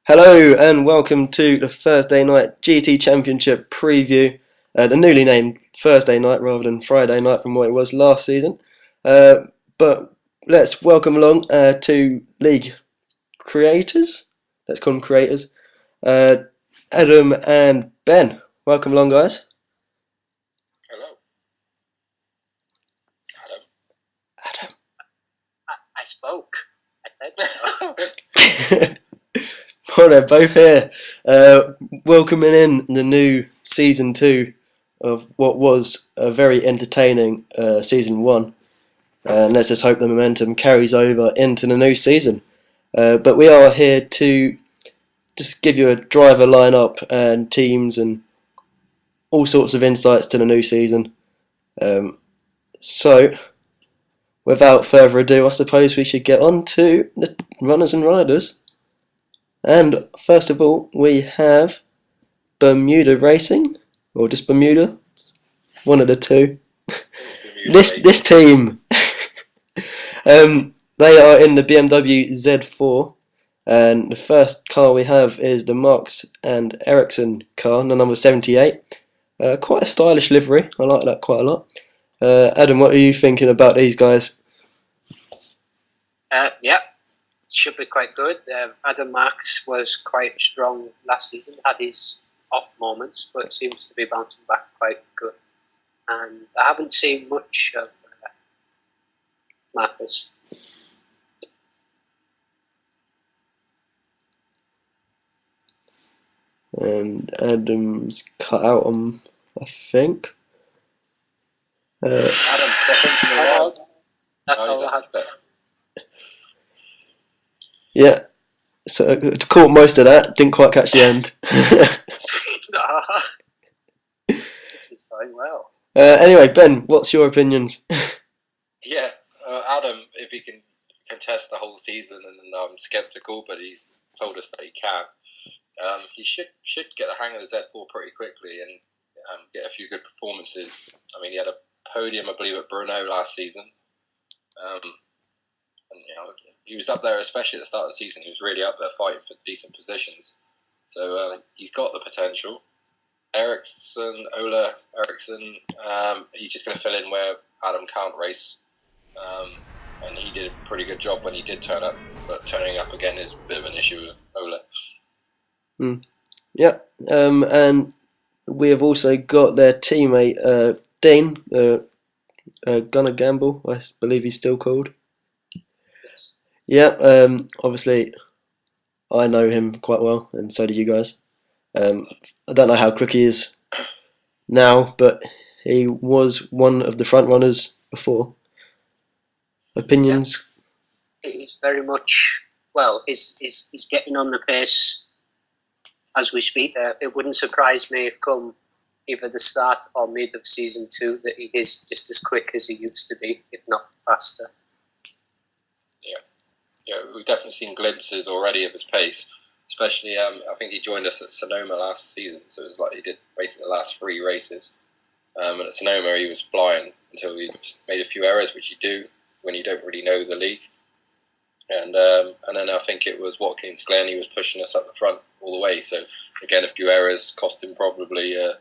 Hello and welcome to the Thursday night GT Championship preview. The newly named Thursday night rather than Friday night from what it was last season. But let's welcome along two league creators. Let's call them creators. Adam and Ben. Welcome along, guys. Hello. Adam. I spoke. I said so. Well, they're both here. Welcoming in the new season 2 of what was a very entertaining season 1. And let's just hope the momentum carries over into the new season. But we are here to just give you a driver lineup and teams and all sorts of insights to the new season. So, without further ado, I suppose we should get on to the runners and riders. And first of all, we have Bermuda Racing, or just Bermuda, one of the two. This team, they are in the BMW Z4, and the first car we have is the Marx and Ericsson car, the number 78. Quite a stylish livery. I like that quite a lot. Adam, what are you thinking about these guys? Yeah, should be quite good. Adam Marx was quite strong last season, had his off moments, but seems to be bouncing back quite good. And I haven't seen much of Marcus. And Adam's cut out on, I think. Adam, that's all I had. Yeah, so caught most of that, didn't quite catch the end. This is going well. Anyway, Ben, what's your opinions? Yeah, Adam, if he can contest the whole season, and I'm sceptical, but he's told us that he can. He should get the hang of the Z4 pretty quickly and get a few good performances. I mean, he had a podium, I believe, at Brno last season. And he was up there, especially at the start of the season. He was really up there fighting for decent positions. So he's got the potential. Ola Ericsson, he's just going to fill in where Adam can't race. And he did a pretty good job when he did turn up. But turning up again is a bit of an issue with Ola. Yeah, and we have also got their teammate, Dean, Gunnar Gamble, I believe he's still called. Yeah, obviously I know him quite well, and so do you guys. I don't know how quick he is now, but he was one of the front runners before. Opinions? Yeah. He's very much, well, he's getting on the pace as we speak. It wouldn't surprise me if come either the start or mid of season 2 that he is just as quick as he used to be, if not faster. Yeah, we've definitely seen glimpses already of his pace, especially I think he joined us at Sonoma last season, so it was like he did basically the last 3 races. And at Sonoma he was flying until he made a few errors, which you do when you don't really know the league. And then I think it was Watkins Glen, he was pushing us up the front all the way, so again a few errors cost him probably a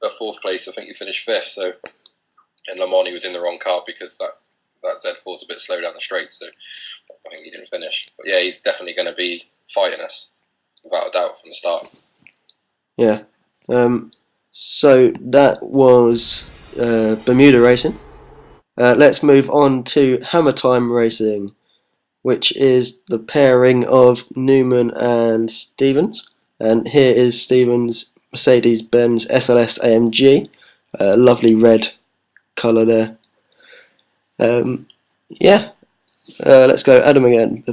4th place. I think he finished 5th, so and Le Mans he was in the wrong car because that Z4 is a bit slow down the straight, so I think he didn't finish. But yeah, he's definitely going to be fighting us, without a doubt, from the start. Yeah. So that was Bermuda Racing. Let's move on to Hammer Time Racing, which is the pairing of Newman and Stevens. And here is Stevens' Mercedes-Benz SLS AMG. Lovely red colour there. Let's go Adam again.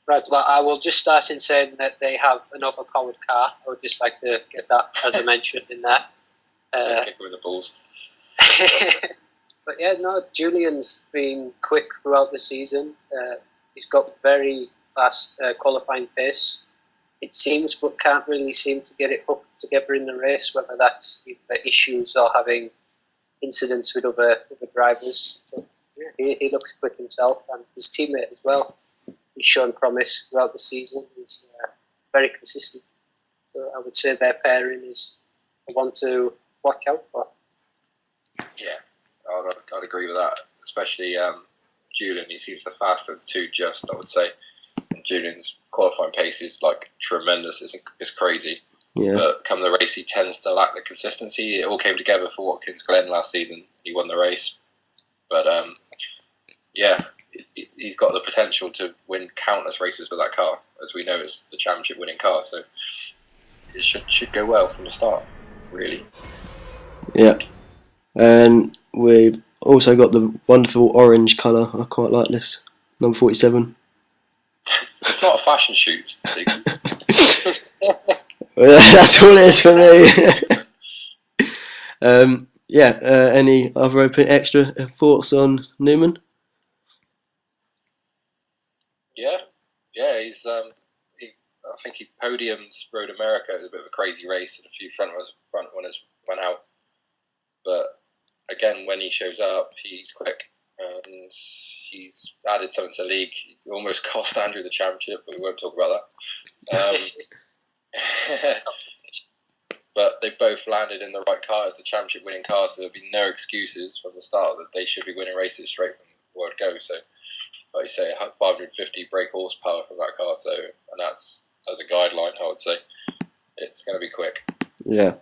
Right, well, I will just start in saying that they have an overpowered car. I would just like to get that as a mention in there. Kick with the balls. But yeah, no, Julian's been quick throughout the season. He's got very fast qualifying pace, it seems, but can't really seem to get it hooked together in the race, whether that's issues or having incidents with other drivers. But yeah, he looks quick himself, and his teammate as well. he's shown promise throughout the season. He's very consistent. So I would say their pairing is the one to watch out for. Yeah, I'd agree with that. Especially Julian, he seems the faster of the two. I would say, and Julian's qualifying pace is like tremendous. It's crazy. Yeah. But come the race, he tends to lack the consistency. It all came together for Watkins Glen last season. He won the race, but yeah, he's got the potential to win countless races with that car. As we know, it's the championship winning car, so it should go well from the start, really. Yeah. And we've also got the wonderful orange colour. I quite like this. Number 47. It's not a fashion shoot, Six. That's all it is for me. Any other extra thoughts on Newman? Yeah. He's I think he podiumed Road America. It was a bit of a crazy race, and a few front runners went out. But again, when he shows up, he's quick, and he's added something to the league. He almost cost Andrew the championship, but we won't talk about that. But they both landed in the right car as the championship winning car, so there'll be no excuses from the start that they should be winning races straight from the word go. So, like you say, 550 brake horsepower from that car, so, and that's as a guideline, I would say it's going to be quick. Yeah.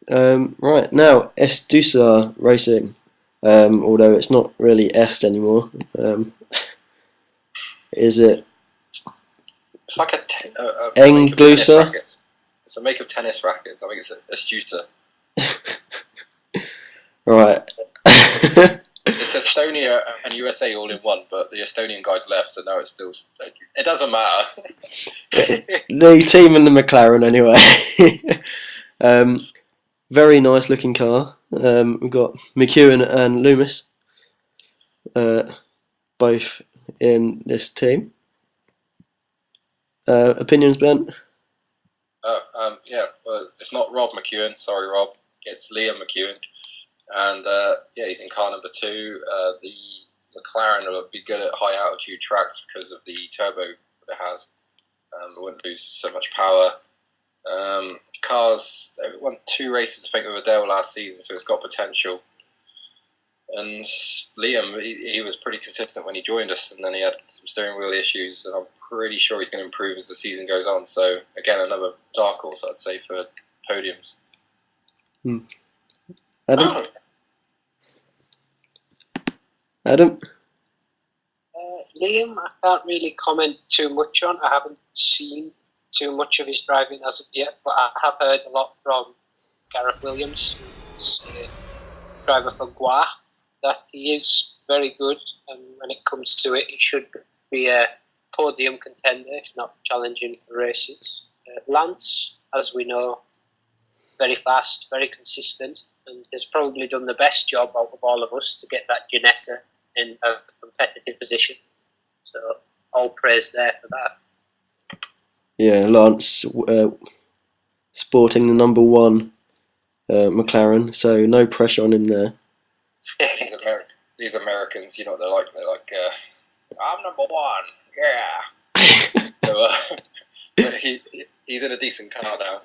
Right, now S2 Racing, although it's not really Est anymore. Is it? It's like a Englusa? It's a make of tennis rackets. I think it's a Astuta. Right. It's Estonia and USA all in one, but the Estonian guys left, so now it's still. It doesn't matter. The team and the McLaren, anyway. Very nice looking car. We've got McEwen and Loomis, both in this team. Opinions, Ben? Yeah, well, it's not Rob McEwen. Sorry, Rob. It's Liam McEwen. And he's in car number 2. The McLaren will be good at high altitude tracks because of the turbo it has. It wouldn't lose so much power. Cars, they won 2 races, I think, with Adele last season, so it's got potential. And Liam, he was pretty consistent when he joined us, and then he had some steering wheel issues, and I'm pretty sure he's going to improve as the season goes on. So, again, another dark horse, I'd say, for podiums. Adam? Liam, I can't really comment too much on. I haven't seen too much of his driving as of yet, but I have heard a lot from Gareth Williams, who's a driver for Gua, that he is very good, and when it comes to it, he should be a podium contender, if not challenging for races. Lance, as we know, very fast, very consistent, and has probably done the best job out of all of us to get that Ginetta in a competitive position. So all praise there for that. Yeah, Lance sporting the number 1 McLaren, so no pressure on him there. These Americans, you know, they're like I'm number 1, yeah. So, but he's in a decent car now.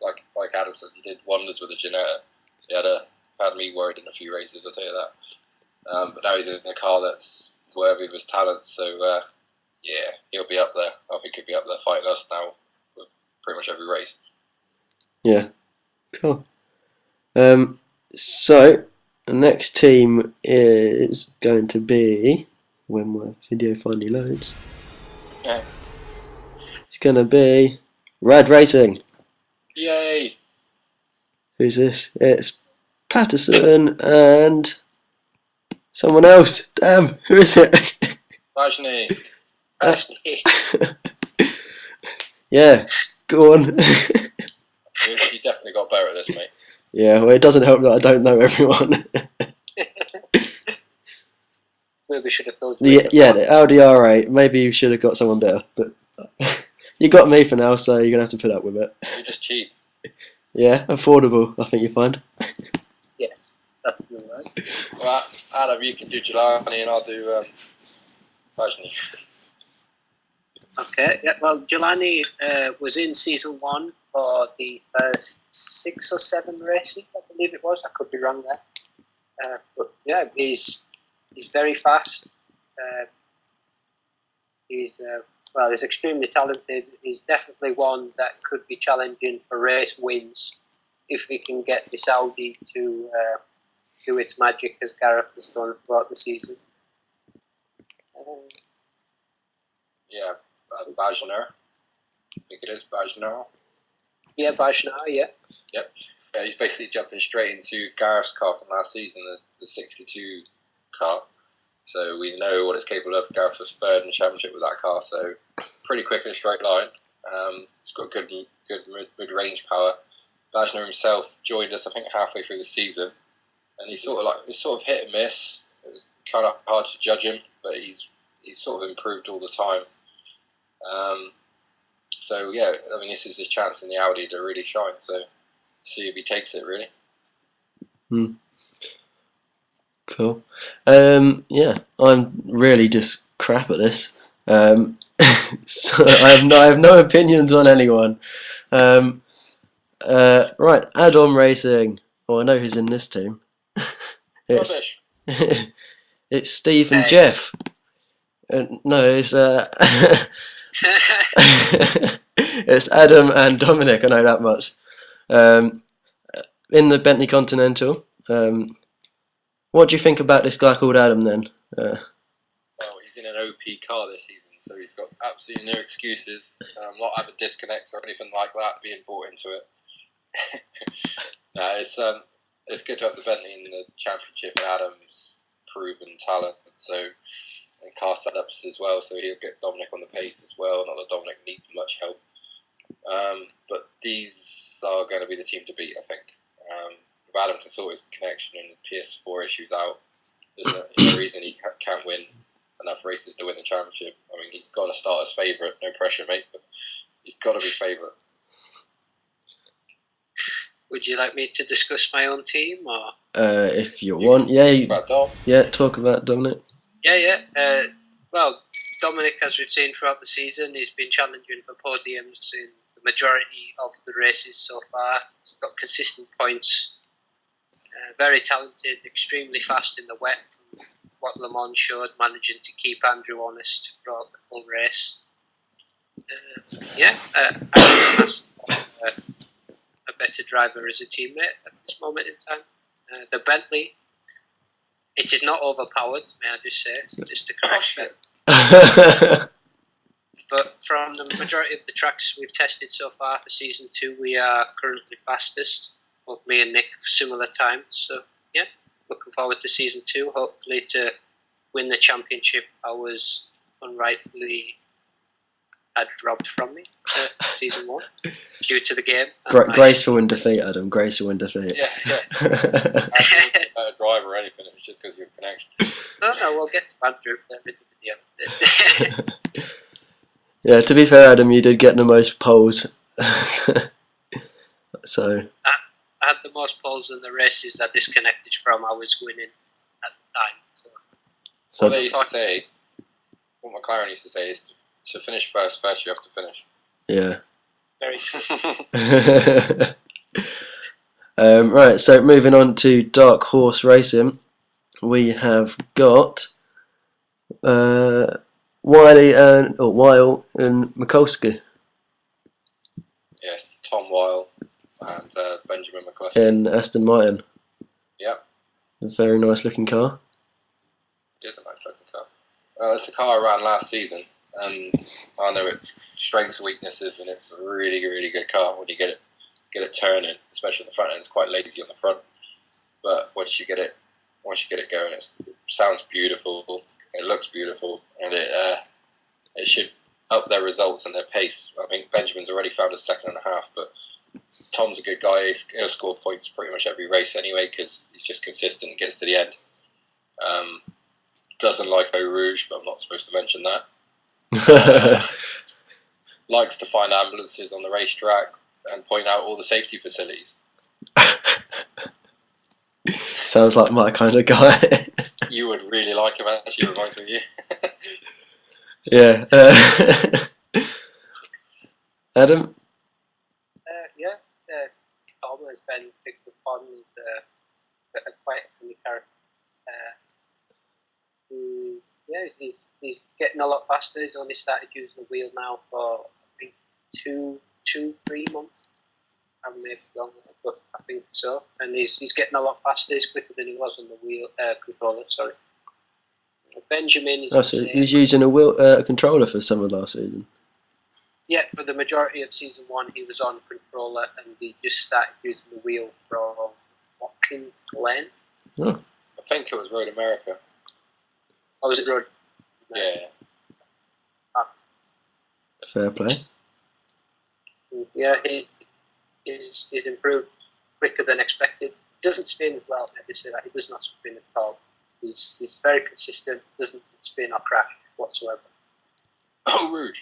Like Adam says, he did wonders with the Ginetta. He had me worried in a few races, I'll tell you that. But now he's in a car that's worthy of his talents. So he'll be up there. I think he'll be up there fighting us now with pretty much every race. Yeah, cool. So the next team is going to be, when my video finally loads, it's going to be Rad Racing. Yay! Who's this? It's Patterson and someone else. Damn, who is it? Rajni. Yeah, go on. You definitely got better at this, mate. Yeah, well, it doesn't help that I don't know everyone. Maybe should have filled you. The Audi R8. Maybe you should have got someone better, but you got me for now, so you're gonna have to put up with it. You're just cheap. Yeah, affordable. I think you find. Yes, that's right. Well, Adam, you can do Jelani and I'll do Bajny. Okay, yeah, well, Jelani was in season 1 for the first 6 or 7 races, I believe it was. I could be wrong there. But yeah, he's very fast. He's extremely talented. He's definitely one that could be challenging for race wins if he can get this Audi to do its magic as Gareth has done throughout the season. Bajner. I think it is Bajner. Yeah, Bajnar, yeah. Yep. Yeah, he's basically jumping straight into Gareth's car from last season, the 62 car. So we know what it's capable of. Gareth was third in the championship with that car, so pretty quick in a straight line. He's got good mid-range power. Bajner himself joined us, I think, halfway through the season, and he's sort of hit and miss. It was kind of hard to judge him, but he's sort of improved all the time. So yeah, I mean, this is his chance in the Audi to really shine. So see if he takes it, really. Cool. Yeah, I'm really just crap at this. So I have no opinions on anyone. Right, Add-on Racing. Oh, I know who's in this team. Rubbish. It's Steve and Jeff. No, it's it's Adam and Dominic. I know that much. In the Bentley Continental. What do you think about this guy called Adam then? Well, he's in an OP car this season, so he's got absolutely no excuses. Not having disconnects or anything like that being brought into it. No, it's good to have the Bentley in the championship, and Adam's proven talent, and car setups as well, so he'll get Dominic on the pace as well. Not that Dominic needs much help, but these are going to be the team to beat, I think. If Adam can sort his connection and PS4 issues out, there's no reason he can't win enough races to win the championship. I mean, he's got to start as favourite. No pressure, mate, but he's got to be favourite. Would you like me to discuss my own team, or? If you want, talk about Dominic. Yeah. Well, Dominic, as we've seen throughout the season, he's been challenging for podiums in the majority of the races so far. He's got consistent points. Very talented, extremely fast in the wet, from what Le Mans showed, managing to keep Andrew honest throughout the full race. A better driver as a teammate at this moment in time. The Bentley, it is not overpowered, may I just say, just to correct that. But from the majority of the tracks we've tested so far for Season 2, we are currently fastest, both me and Nick, for similar times. So, yeah, looking forward to Season 2, hopefully to win the championship I was unrightly had robbed from me Season 1 due to the game. Graceful in defeat, Adam. Graceful in defeat. Yeah. I wasn't a better driver or anything, it was just because of your connection. No, we'll get to Andrew. Yeah, to be fair, Adam, you did get the most poles. So I had the most poles in the races that disconnected from. I was winning at the time. So what they used to say, what McLaren used to say is to finish first you have to finish. Yeah. Very true. Right, so moving on to Dark Horse Racing, we have got Weil and Mikulski. Yes, Tom Weil and Benjamin McCluskey. In Aston Martin. Yep. A very nice looking car. It is a nice looking car. It's the car I ran last season, and I know its strengths and weaknesses, and it's a really, really good car when you get it turning, especially on the front end. It's quite lazy on the front, but once you get it going, it sounds beautiful, it looks beautiful, and it should up their results and their pace. I think Benjamin's already found a second and a half, but Tom's a good guy. He'll score points pretty much every race anyway because he's just consistent and gets to the end. Doesn't like Eau Rouge, but I'm not supposed to mention that. Likes to find ambulances on the racetrack and point out all the safety facilities. Sounds like my kind of guy. You would really like him, actually. Reminds me of you. Yeah. Adam? Yeah, Thomas Ben picked up on is a quite a funny character. Yeah, he's getting a lot faster. He's only started using the wheel now for I think 3 months. I may have gone, but I think so. And he's getting a lot faster. He's quicker than he was on the wheel controller. Sorry. Benjamin is Oh, the so same. he was using a controller for some of last season. Yeah, for the majority of season 1, he was on controller, and he just started using the wheel from Watkins Glen. Oh. I think it was Road America. Oh, was it Road? Yeah. Fair play. Yeah, he's improved quicker than expected. He doesn't spin well. I just say that he does not spin at all. He's very consistent. Doesn't spin or crash whatsoever. Oh, rude.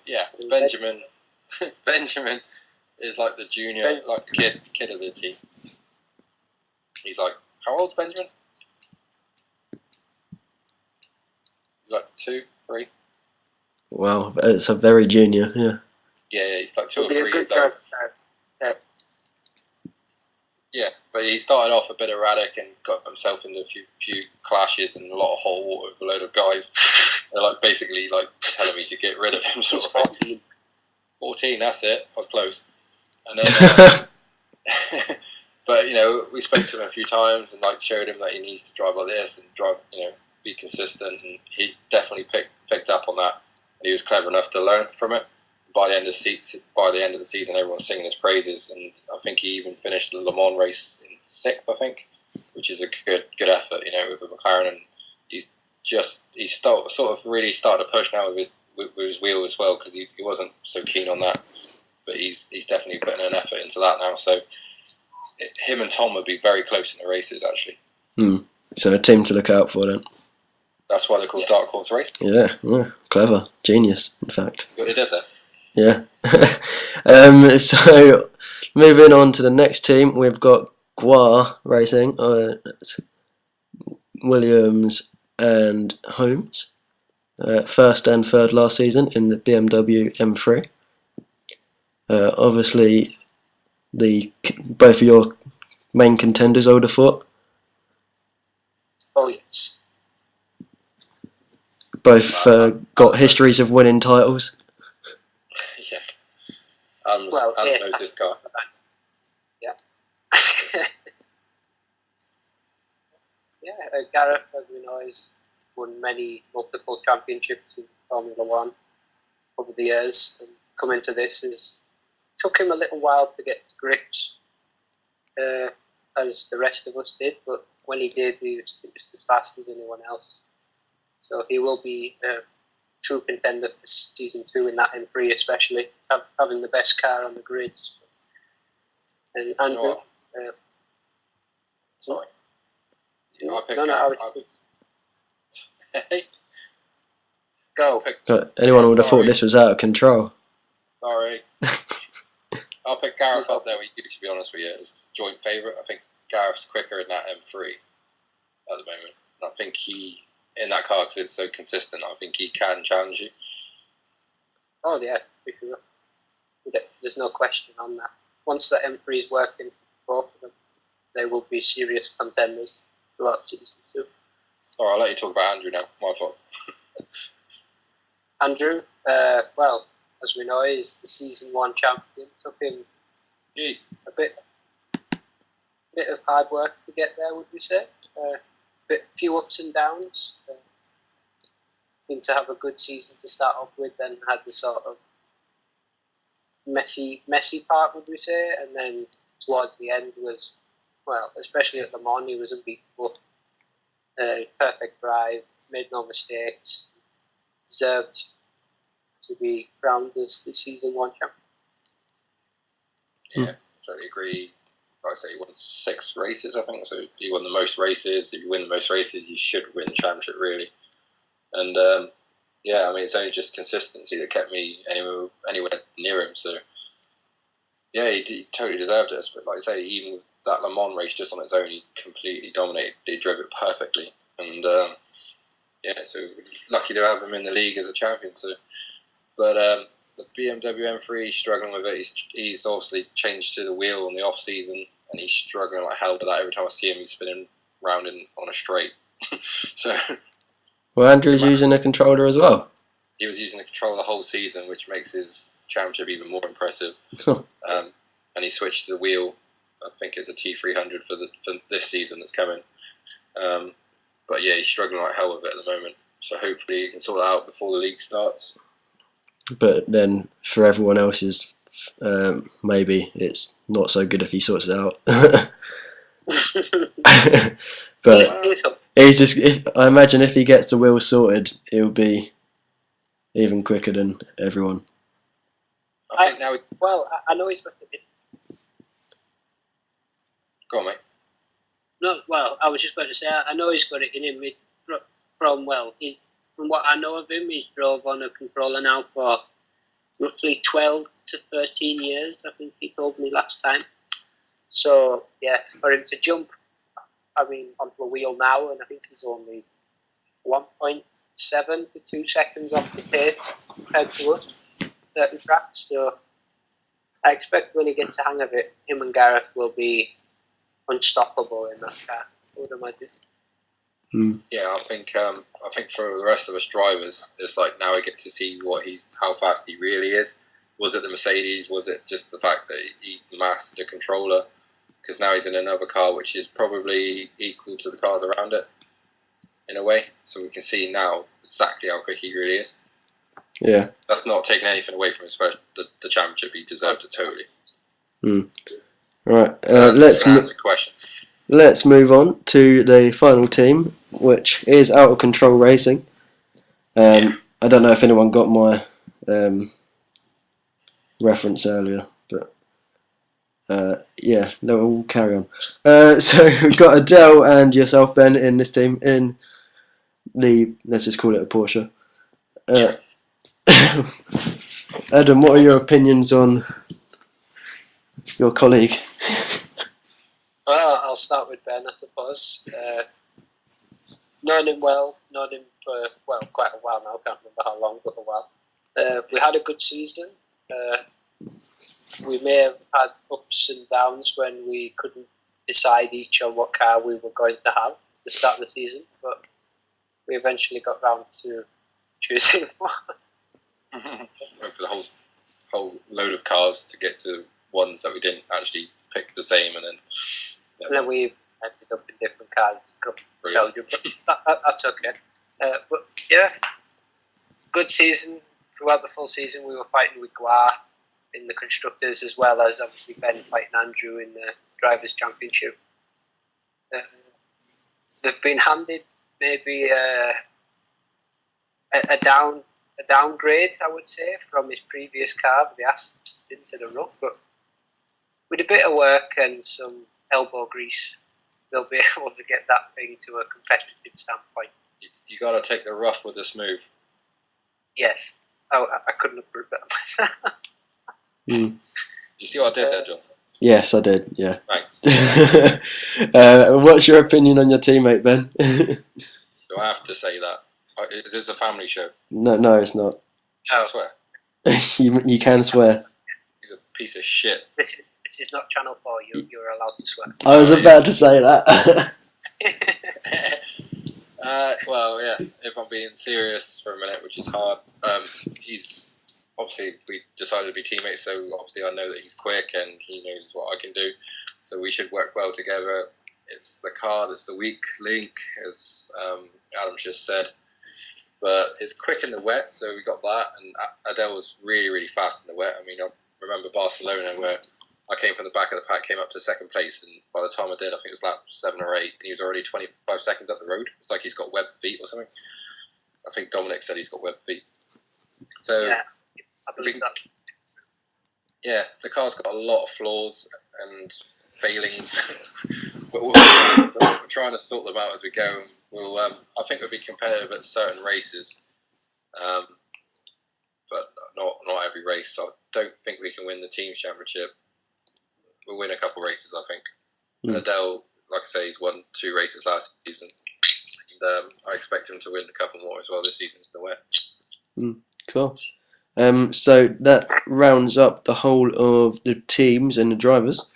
Yeah, Benjamin. Benjamin is like the junior, like the kid of the team. He's like, how old's Benjamin? He's like 2, 3. Wow, it's a very junior, yeah. Yeah, he's like 2 or He'll be 3 a good years old. guy. Yeah, but he started off a bit erratic and got himself into a few clashes and a lot of hot water with a load of guys. They're like basically like telling me to get rid of him, sort of thing. 14, that's it. I was close. And then, but you know, we spoke to him a few times and like showed him that he needs to drive like this and drive, you know, be consistent. And he definitely picked up on that. And he was clever enough to learn from it. By the end of the season, everyone's singing his praises, and I think he even finished the Le Mans race in 6th, I think, which is a good effort, you know, with McLaren. And he's sort of really starting to push now with his wheel as well, because he wasn't so keen on that, but he's definitely putting an effort into that now. So him and Tom would be very close in the races, actually. So a team to look out for then. That's why they're called Dark Horse Race. Yeah, clever, genius, in fact. What they did there. Yeah. So moving on to the next team, we've got Guar Racing, Williams and Holmes. First and third last season in the BMW M3. Obviously, both of your main contenders, I would have thought. Oh yes. Both got histories of winning titles. Yeah. Adam knows this car. Yeah. Yeah, Gareth, as we know, has won multiple championships in Formula One over the years, and coming to this took him a little while to get to grips, as the rest of us did. But when he did, he was just as fast as anyone else. So he will be a true contender for season 2 in that M3, especially having the best car on the grid. And Andrew, sorry. Go. Anyone would have thought this was out of control. Sorry. I'll pick Gareth up there with you, to be honest with you, as joint favourite. I think Gareth's quicker in that M3 at the moment. And I think in that car, because it's so consistent, I think he can challenge you. Oh yeah, for sure. There's no question on that. Once the M3 is working for both of them, they will be serious contenders throughout season 2. Alright, I'll let you talk about Andrew now. My fault. Andrew, well, as we know, he's the season 1 champion. Took him a bit of hard work to get there, would we say? Few ups and downs. Seemed to have a good season to start off with, then had the sort of messy part, would we say, and then towards the end was, well, especially at Le Mans, he was unbeatable. Perfect drive, made no mistakes, deserved to be crowned as the season 1 champion. Yeah, totally agree. Like I say, he won 6 races, I think, so he won the most races. If you win the most races, you should win the championship, really. And yeah, I mean, it's only just consistency that kept me anywhere near him. So yeah, he totally deserved it. But like I say, even with that Le Mans race just on its own, he completely dominated. He drove it perfectly. and so we're lucky to have him in the league as a champion. So, but the BMW M3 he's struggling with it. He's obviously changed to the wheel in the off season, and he's struggling like hell with that. Every time I see him, he's spinning round on a straight. So, Well, Andrew's using a controller as well. He was using the controller the whole season, which makes his championship even more impressive. And he switched to the wheel. I think it's a T300 for this season that's coming. But yeah, he's struggling like hell with it at the moment. So hopefully he can sort that out before the league starts. But then for everyone else's, maybe it's not so good if he sorts it out. But he's just. I imagine if he gets the wheel sorted, he'll be even quicker than everyone. I think now. I know he's got to be. Go on, mate. No, well, I was just going to say I know he's got it in him. From what I know of him, he's drove on a controller now for roughly 12 to 13 years. I think he told me last time. So yeah, for him to jump, onto a wheel now, and I think he's only 1.7 to 2 seconds off the pace compared to us, certain tracks. So I expect when he gets the hang of it, him and Gareth will be unstoppable in that car, I would imagine. Yeah, I think for the rest of us drivers, it's like now we get to see how fast he really is. Was it the Mercedes? Was it just the fact that he mastered the controller? Because now he's in another car which is probably equal to the cars around it, in a way. So we can see now exactly how quick he really is. Yeah. That's not taking anything away from his the championship. He deserved it totally. Right. Let's move on to the final team, which is Out of Control Racing. I don't know if anyone got my reference earlier, but we'll carry on. So we've got Adele and yourself, Ben, in this team in the, let's just call it a Porsche. Adam, what are your opinions on your colleague? Well, I'll start with Ben, I suppose. Known him for quite a while now. Can't remember how long, but a while. We had a good season. We may have had ups and downs when we couldn't decide each on what car we were going to have at the start of the season, but we eventually got round to choosing one. Went for the whole load of cars to get to ones that we didn't actually pick the same, and then we ended up in different cars. Belgium, but that's okay. But yeah, good season throughout the full season. We were fighting with Gua in the constructors, as well as obviously Ben fighting Andrew in the drivers' championship. They've been handed maybe a downgrade, I would say, from his previous car, the Aston into the Rook, but with a bit of work and some elbow grease, they'll be able to get that thing to a competitive standpoint. You got to take the rough with the smooth. Yes. Oh, I couldn't have proved that myself. You see what I did there, John? Yes, I did, yeah. Thanks. What's your opinion on your teammate, Ben? Do I have to say that? Is this a family show? No, it's not. I swear. You can swear. He's a piece of shit. This is not Channel 4, you're allowed to swear. I was about to say that. Well, yeah, if I'm being serious for a minute, which is hard, he's obviously, we decided to be teammates, so obviously I know that he's quick and he knows what I can do, so we should work well together. It's the car that's the weak link, as Adam's just said, but it's quick in the wet, so we got that, and Adele was really, really fast in the wet. I mean, I remember Barcelona where I came from the back of the pack, came up to second place, and by the time I did, I think it was lap 7 or 8, and he was already 25 seconds up the road. It's like he's got webbed feet or something. I think Dominic said he's got webbed feet. So, yeah, I believe that. Yeah, the car's got a lot of flaws and failings, but we're trying to sort them out as we go. We'll, I think we'll be competitive at certain races, but not every race. So I don't think we can win the team championship. We'll win a couple races, I think. And Adele, like I say, he's won 2 races last season. And I expect him to win a couple more as well this season in the way. Cool. So that rounds up the whole of the teams and the drivers.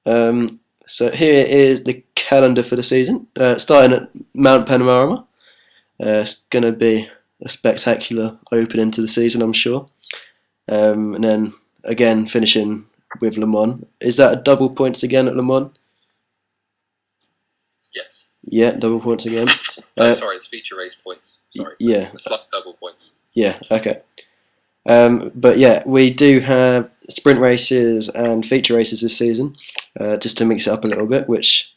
So here is the calendar for the season. Starting at Mount Panorama. It's going to be a spectacular opening to the season, I'm sure. And then again finishing with Le Mans. Is that a double points again at Le Mans? Yes. Yeah, double points again. Sorry, it's feature race points. Sorry. Yeah. It's like double points. Yeah, okay. But yeah, we do have sprint races and feature races this season, just to mix it up a little bit, which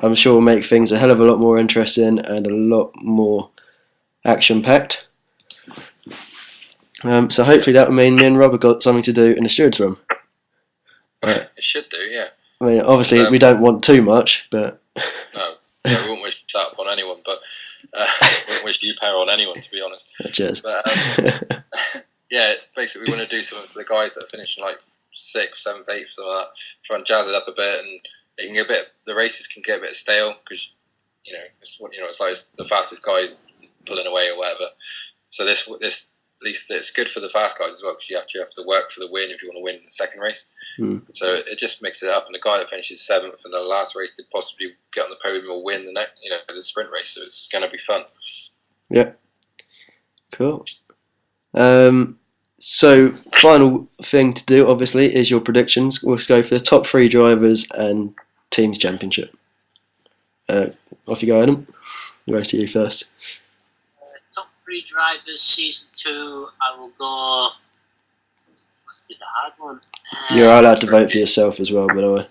I'm sure will make things a hell of a lot more interesting and a lot more action-packed. So hopefully that will mean me and Rob have got something to do in the steward's room. It should do, yeah. I mean, obviously we don't want too much, but... No, we wouldn't wish that upon anyone, but we wouldn't wish you power on anyone, to be honest. Cheers. But, yeah, basically we want to do something for the guys that are finishing like 6th, 7th, 8th, something like that. Try and jazz it up a bit, and it can get a bit. The races can get a bit stale because it's like the fastest guys pulling away or whatever. So this at least it's good for the fast guys as well because you have to work for the win if you want to win the second race. So it just mixes it up, and the guy that finishes 7th in the last race could possibly get on the podium or win the next, the sprint race. So it's going to be fun. Yeah. Cool. So final thing to do, obviously, is your predictions. We'll go for the top 3 drivers and teams championship. Off you go, Adam. Go to you first. Top 3 drivers, season 2. I will go. Must be the hard one. You're allowed to vote for yourself as well, by the way.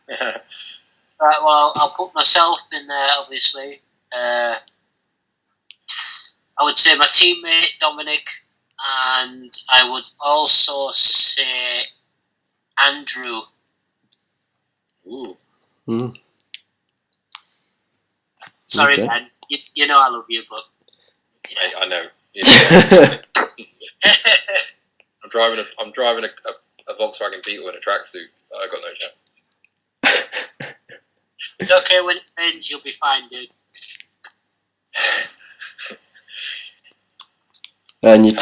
Right, well, I'll put myself in there, obviously. I would say my teammate Dominic, and I would also say Andrew. Ooh. Sorry, Okay. man. You know I love you, but I know. Yeah. I'm driving a Volkswagen Beetle in a tracksuit. I got no chance. it's okay when it rains. You'll be fine, dude. And your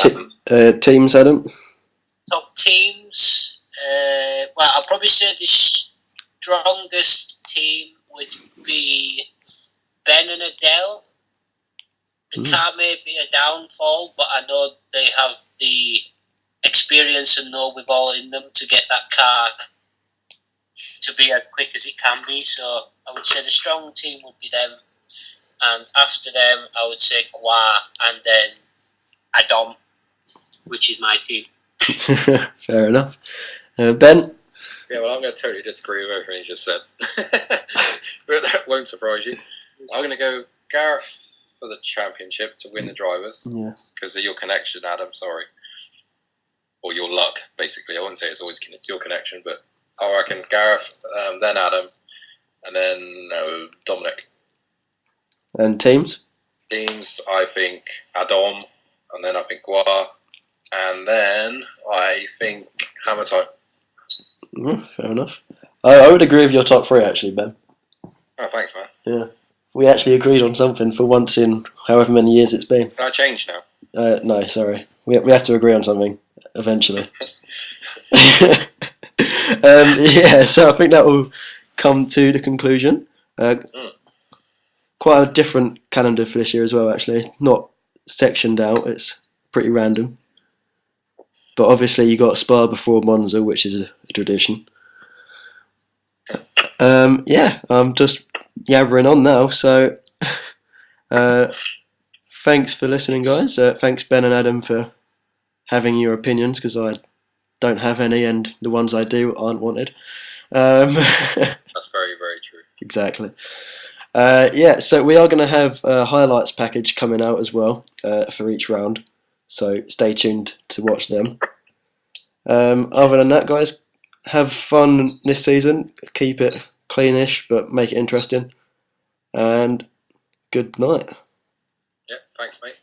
teams, Adam? Top teams. Well, I'll probably say the strongest team would be Ben and Adele. The car may be a downfall, but I know they have the experience and know with all in them to get that car to be as quick as it can be. So I would say the strong team would be them, and after them I would say Gua, and then Adam, which is my team. Fair enough. Ben? Yeah, well, I'm going to totally disagree with everything you just said. But that won't surprise you. I'm going to go Gareth for the championship to win the drivers. Because of your connection, Adam, sorry. Or your luck, basically. I wouldn't say it's always your connection, but I reckon Gareth, then Adam, and then Dominic. And teams? Teams, I think Adam, and then I think Gua, and then I think Hammer Time. Fair enough. I would agree with your top 3, actually, Ben. Oh, thanks, man. Yeah. We actually agreed on something for once in however many years it's been. Can I change now? No, sorry. We have to agree on something eventually. Yeah, so I think that will come to the conclusion. Quite a different calendar for this year as well, actually. Not sectioned out, it's pretty random. But obviously you got Spa before Monza, which is a tradition. Yeah, I'm just yabbering on now, so thanks for listening, guys. Thanks Ben and Adam for having your opinions, because I don't have any, and the ones I do aren't wanted. That's very, very true. Exactly. Yeah, so we are going to have a highlights package coming out as well for each round, so stay tuned to watch them. Other than that, guys, have fun this season. Keep it cleanish, but make it interesting. And good night. Yeah, thanks, mate.